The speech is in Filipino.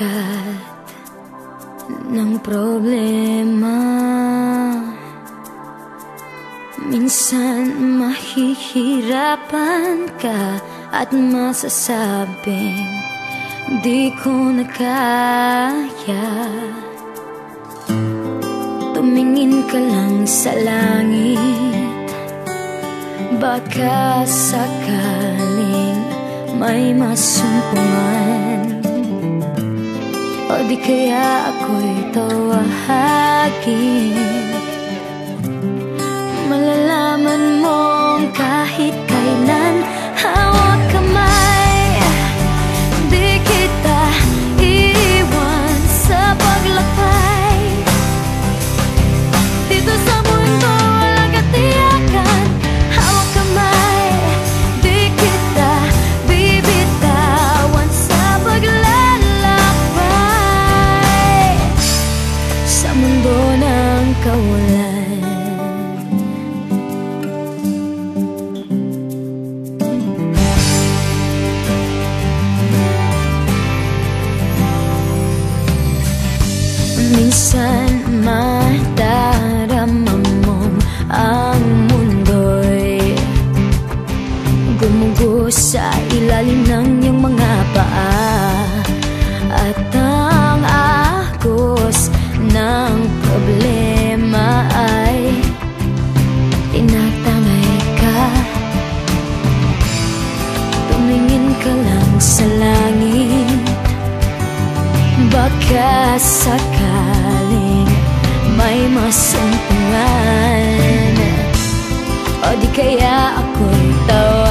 bigat ng problema. Minsan mahihirapan ka at masasabing di ko na kaya. Tumingin ka lang sa langit, baka sakaling may masumpungan. O di kaya ako'y tawagin, malalaman mong kahit kailan hawak kamay, di kita iiwan sa paglakbay. Dito sa mundo walang katiyakan, hawak kamay, di kita bibitawan sa paglalakbay sa mundo ng kawalan. Minsan madarama mong ang mundo'y gumugos sa ilalim ng iyong mga paa, at ang agos ng problema ay tinatangay ka. Tumingin ka lang sa langit, baka sakaling may masumpungan. O di kaya ako'y tawagin,